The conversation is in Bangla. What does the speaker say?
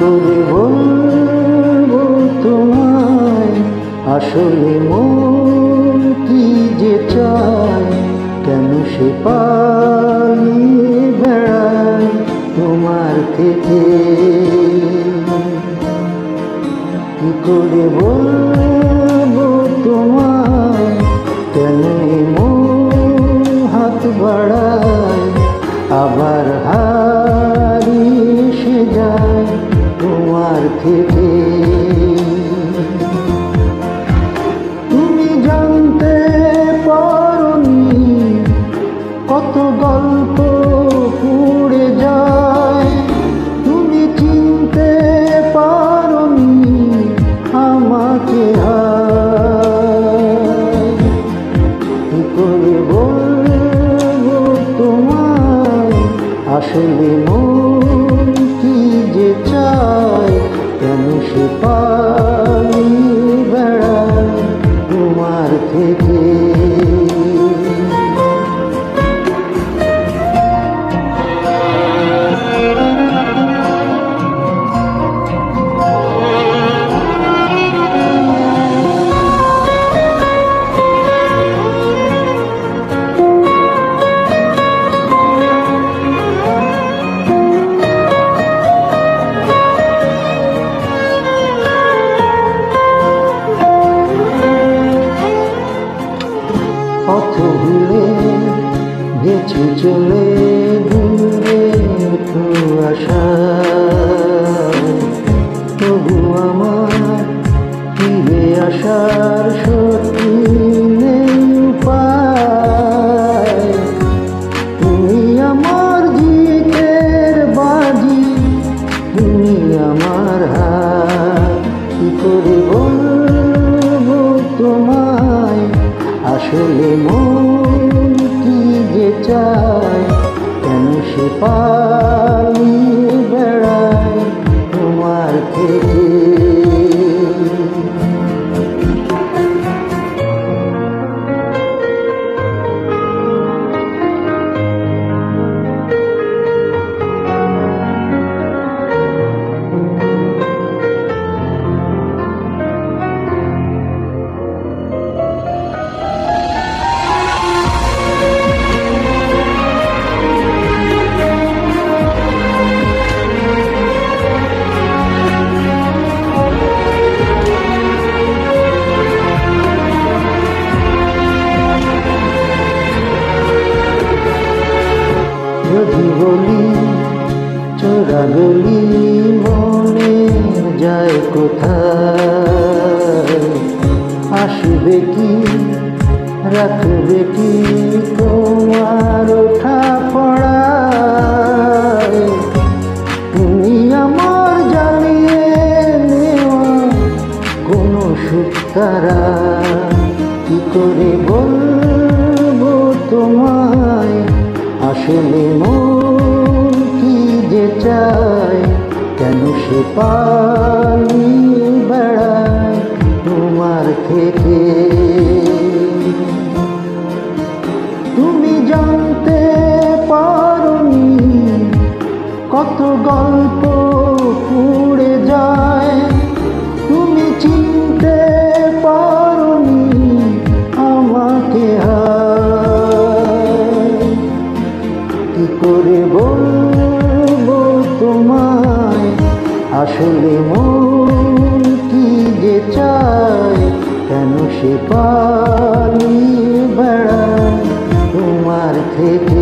করে বলবো তোমায়, আসলে মন কি যে চায়, কেন সে পালিয়ে বেড়ায় তোমার থেকে। কি করে বলবো তোমায়, কেন মন হাত বাড়ায়, আবার হারিয়ে এসে যায় তোমার থেকে। তুমি জানতে পারোনি কত গল্প পুড়ে যায়, তুমি চিনতে পারোনি আমাকে। কি করে বলবো তোমায়, আসলে মন কি যে চায়, কেন সে পালিয়ে বেড়ায় তোমার থেকে। পথ ভুলে গেছি চলে দূরে কুয়াশায়, তবু আমার ফিরে আসার সত্যি নেই উপায়। তুমি আমার জিতের বাজি, তুমি আমার হার। কি করে বলবো তোমায়, আসলে মন কি যে চায়, কেন সে পালিয়ে বেড়ায় তোমার থেকে। যদি বলি চোরা গলি মনে যায় কোথায়, আসবে কি রাখবে কি তোমার ওঠা পড়ায়। তুমি আমার জ্বালিয়ে নেওয়া কোনো সুতারা। কি করে বলবো তোমায়, আসলে মন কি যে চায়, কেন সে পালিয়ে বেড়ায় তোমার থেকে। তুমি জানতে পারোনি কত গল্প পুড়ে যায়, তুমি চিনতে পারোনি আমাকে। কি করে বলবো তোমায়, আসলে মন কি যে চায়, কেন সে পালিয়ে বেড়ায় তোমার থেকে।